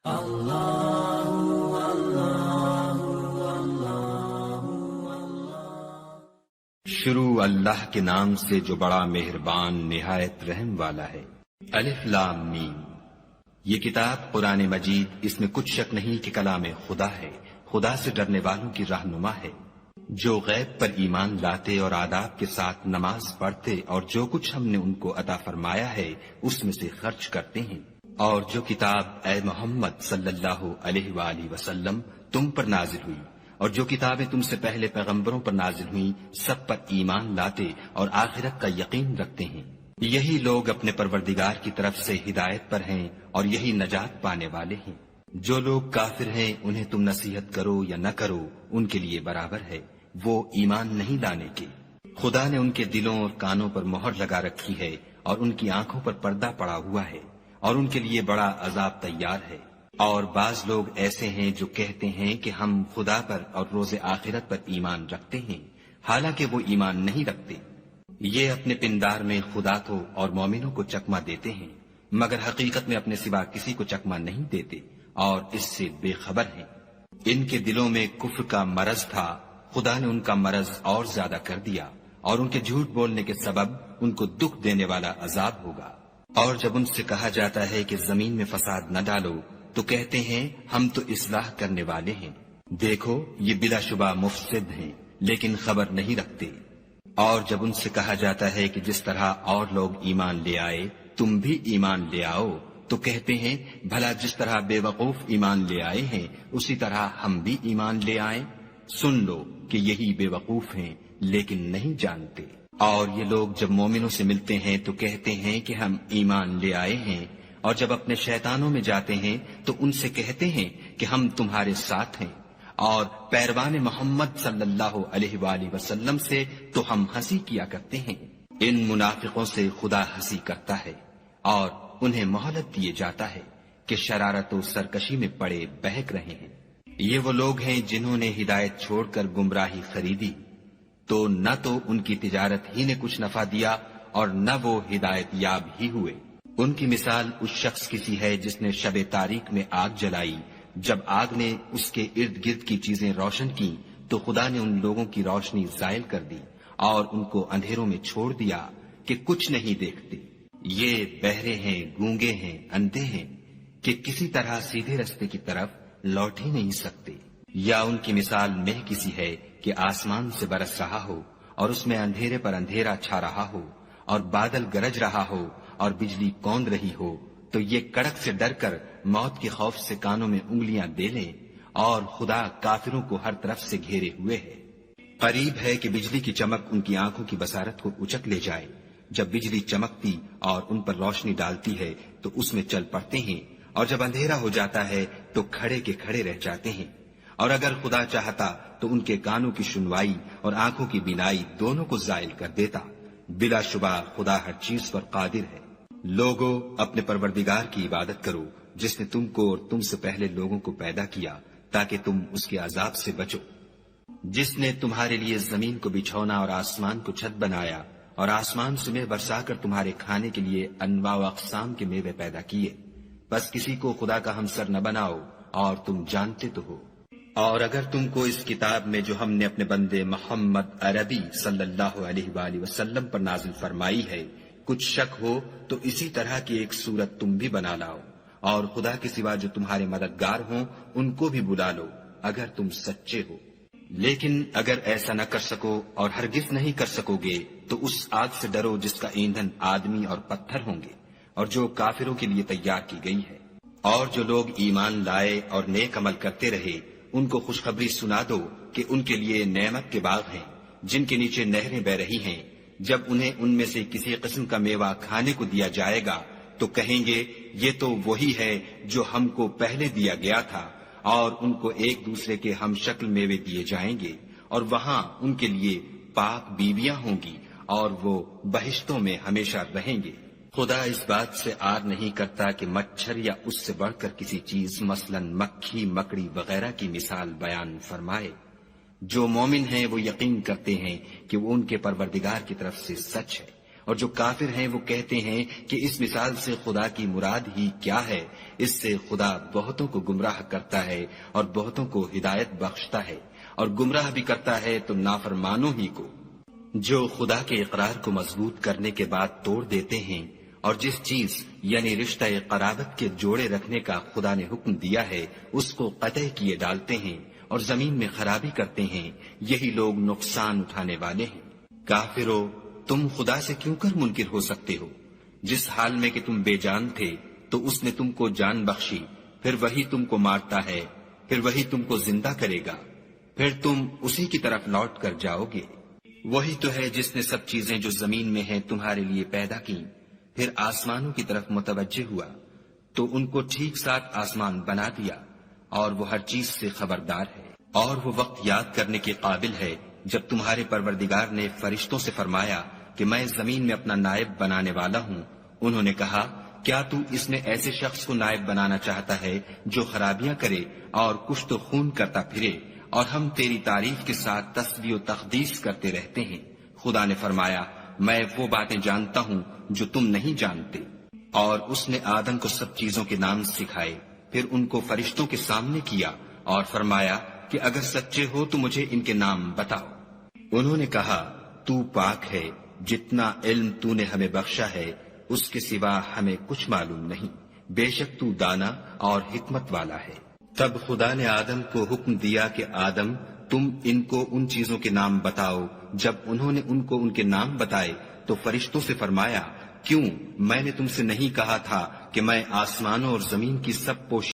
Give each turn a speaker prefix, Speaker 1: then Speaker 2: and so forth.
Speaker 1: شروع اللہ کے نام سے جو بڑا مہربان نہایت رحم والا ہے۔ الف لام میم۔ یہ کتاب قرآن مجید، اس میں کچھ شک نہیں کہ کلام خدا ہے، خدا سے ڈرنے والوں کی رہنما ہے، جو غیب پر ایمان لاتے اور آداب کے ساتھ نماز پڑھتے اور جو کچھ ہم نے ان کو عطا فرمایا ہے اس میں سے خرچ کرتے ہیں، اور جو کتاب اے محمد صلی اللہ علیہ وآلہ وسلم تم پر نازل ہوئی اور جو کتابیں تم سے پہلے پیغمبروں پر نازل ہوئیں سب پر ایمان لاتے اور آخرت کا یقین رکھتے ہیں، یہی لوگ اپنے پروردگار کی طرف سے ہدایت پر ہیں اور یہی نجات پانے والے ہیں۔ جو لوگ کافر ہیں انہیں تم نصیحت کرو یا نہ کرو ان کے لیے برابر ہے، وہ ایمان نہیں لانے کے۔ خدا نے ان کے دلوں اور کانوں پر مہر لگا رکھی ہے اور ان کی آنکھوں پر پردہ پڑا ہوا ہے اور ان کے لیے بڑا عذاب تیار ہے۔ اور بعض لوگ ایسے ہیں جو کہتے ہیں کہ ہم خدا پر اور روز آخرت پر ایمان رکھتے ہیں، حالانکہ وہ ایمان نہیں رکھتے۔ یہ اپنے پندار میں خدا کو اور مومنوں کو چکمہ دیتے ہیں، مگر حقیقت میں اپنے سوا کسی کو چکمہ نہیں دیتے اور اس سے بے خبر ہیں۔ ان کے دلوں میں کفر کا مرض تھا، خدا نے ان کا مرض اور زیادہ کر دیا اور ان کے جھوٹ بولنے کے سبب ان کو دکھ دینے والا عذاب ہوگا۔ اور جب ان سے کہا جاتا ہے کہ زمین میں فساد نہ ڈالو تو کہتے ہیں ہم تو اصلاح کرنے والے ہیں، دیکھو یہ بلا شبہ مفسد ہیں لیکن خبر نہیں رکھتے۔ اور جب ان سے کہا جاتا ہے کہ جس طرح اور لوگ ایمان لے آئے تم بھی ایمان لے آؤ تو کہتے ہیں بھلا جس طرح بے وقوف ایمان لے آئے ہیں اسی طرح ہم بھی ایمان لے آئیں۔ سن لو کہ یہی بے وقوف ہیں لیکن نہیں جانتے۔ اور یہ لوگ جب مومنوں سے ملتے ہیں تو کہتے ہیں کہ ہم ایمان لے آئے ہیں، اور جب اپنے شیطانوں میں جاتے ہیں تو ان سے کہتے ہیں کہ ہم تمہارے ساتھ ہیں، اور پیروان محمد صلی اللہ علیہ وآلہ وسلم سے تو ہم ہنسی کیا کرتے ہیں۔ ان منافقوں سے خدا ہنسی کرتا ہے اور انہیں مہلت دیے جاتا ہے کہ شرارت و سرکشی میں پڑے بہک رہے ہیں۔ یہ وہ لوگ ہیں جنہوں نے ہدایت چھوڑ کر گمراہی خریدی، تو نہ تو ان کی تجارت ہی نے کچھ نفع دیا اور نہ وہ ہدایت یاب ہی ہوئے۔ ان کی مثال اس شخص کی سی ہے جس نے شب تاریک میں آگ جلائی، جب آگ نے اس کے ارد گرد کی چیزیں روشن کی تو خدا نے ان لوگوں کی روشنی زائل کر دی اور ان کو اندھیروں میں چھوڑ دیا کہ کچھ نہیں دیکھتے۔ یہ بہرے ہیں، گونگے ہیں، اندھے ہیں کہ کسی طرح سیدھے رستے کی طرف لوٹ ہی نہیں سکتے۔ یا ان کی مثال مہ کسی ہے کہ آسمان سے برس رہا ہو اور اس میں اندھیرے پر اندھیرا چھا رہا ہو اور بادل گرج رہا ہو اور بجلی کوند رہی ہو، تو یہ کڑک سے ڈر کر موت کے خوف سے کانوں میں انگلیاں دے لیں، اور خدا کافروں کو ہر طرف سے گھیرے ہوئے ہے۔ قریب ہے کہ بجلی کی چمک ان کی آنکھوں کی بصارت کو اچک لے جائے۔ جب بجلی چمکتی اور ان پر روشنی ڈالتی ہے تو اس میں چل پڑتے ہیں، اور جب اندھیرا ہو جاتا ہے تو کھڑے کے کھڑے رہ جاتے ہیں۔ اور اگر خدا چاہتا تو ان کے کانوں کی سنوائی اور آنکھوں کی بینائی دونوں کو زائل کر دیتا۔ بلا شبہ خدا ہر چیز پر قادر ہے۔ لوگو اپنے پروردگار کی عبادت کرو جس نے تم کو اور تم سے پہلے لوگوں کو پیدا کیا تاکہ تم اس کے عذاب سے بچو، جس نے تمہارے لیے زمین کو بچھونا اور آسمان کو چھت بنایا اور آسمان سے میوہ برسا کر تمہارے کھانے کے لیے انواع و اقسام کے میوے پیدا کیے، بس کسی کو خدا کا ہمسر نہ بناؤ اور تم جانتے تو ہو۔ اور اگر تم کو اس کتاب میں جو ہم نے اپنے بندے محمد عربی صلی اللہ علیہ وآلہ وسلم پر نازل فرمائی ہے کچھ شک ہو تو اسی طرح کی ایک صورت تم بھی بنا لاؤ، اور خدا کے سوا جو تمہارے مددگار ہوں ان کو بھی بلا لو اگر تم سچے ہو۔ لیکن اگر ایسا نہ کر سکو اور ہرگز نہیں کر سکو گے تو اس آگ سے ڈرو جس کا ایندھن آدمی اور پتھر ہوں گے اور جو کافروں کے لیے تیار کی گئی ہے۔ اور جو لوگ ایمان لائے اور نیک عمل کرتے رہے ان کو خوشخبری سنا دو کہ ان کے لیے نعمت کے باغ ہیں جن کے نیچے نہریں بہ رہی ہیں۔ جب انہیں ان میں سے کسی قسم کا میوہ کھانے کو دیا جائے گا تو کہیں گے یہ تو وہی ہے جو ہم کو پہلے دیا گیا تھا، اور ان کو ایک دوسرے کے ہم شکل میوے دیے جائیں گے، اور وہاں ان کے لیے پاک بیویاں ہوں گی اور وہ بہشتوں میں ہمیشہ رہیں گے۔ خدا اس بات سے آر نہیں کرتا کہ مچھر یا اس سے بڑھ کر کسی چیز مثلاً مکھی، مکڑی وغیرہ کی مثال بیان فرمائے۔ جو مومن ہیں وہ یقین کرتے ہیں کہ وہ ان کے پروردگار کی طرف سے سچ ہے، اور جو کافر ہیں وہ کہتے ہیں کہ اس مثال سے خدا کی مراد ہی کیا ہے؟ اس سے خدا بہتوں کو گمراہ کرتا ہے اور بہتوں کو ہدایت بخشتا ہے، اور گمراہ بھی کرتا ہے تو نافرمانوں ہی کو، جو خدا کے اقرار کو مضبوط کرنے کے بعد توڑ دیتے ہیں، اور جس چیز یعنی رشتہ قرابت کے جوڑے رکھنے کا خدا نے حکم دیا ہے اس کو قطع کیے ڈالتے ہیں اور زمین میں خرابی کرتے ہیں، یہی لوگ نقصان اٹھانے والے ہیں۔ کافرو، تم خدا سے کیوں کر منکر ہو سکتے ہو؟ جس حال میں کہ تم بے جان تھے تو اس نے تم کو جان بخشی، پھر وہی تم کو مارتا ہے، پھر وہی تم کو زندہ کرے گا، پھر تم اسی کی طرف لوٹ کر جاؤ گے۔ وہی تو ہے جس نے سب چیزیں جو زمین میں ہیں تمہارے لیے پیدا کی، پھر آسمانوں کی طرف متوجہ ہوا تو ان کو ٹھیک ساتھ آسمان بنا دیا، اور وہ ہر چیز سے خبردار ہے۔ اور وہ وقت یاد کرنے کے قابل ہے جب تمہارے پروردگار نے فرشتوں سے فرمایا کہ میں زمین میں اپنا نائب بنانے والا ہوں۔ انہوں نے کہا، کیا تو اس میں ایسے شخص کو نائب بنانا چاہتا ہے جو خرابیاں کرے اور کشت و خون کرتا پھرے، اور ہم تیری تعریف کے ساتھ تسبیح و تقدیس کرتے رہتے ہیں؟ خدا نے فرمایا، میں وہ باتیں جانتا ہوں جو تم نہیں جانتے۔ اور اس نے آدم کو سب چیزوں کے نام سکھائے، پھر ان کو فرشتوں کے سامنے کیا اور فرمایا کہ اگر سچے ہو تو مجھے ان کے نام بتاؤ۔ انہوں نے کہا، تو پاک ہے، جتنا علم تو نے ہمیں بخشا ہے اس کے سوا ہمیں کچھ معلوم نہیں، بے شک تو دانا اور حکمت والا ہے۔ تب خدا نے آدم کو حکم دیا کہ آدم، تم ان کو ان چیزوں کے نام بتاؤ۔ جب انہوں نے ان کو ان کے نام بتائے تو فرشتوں سے فرمایا، کیوں میں نے تم سے نہیں کہا تھا کہ میں آسمانوں اور زمین کی سب پوشیدہ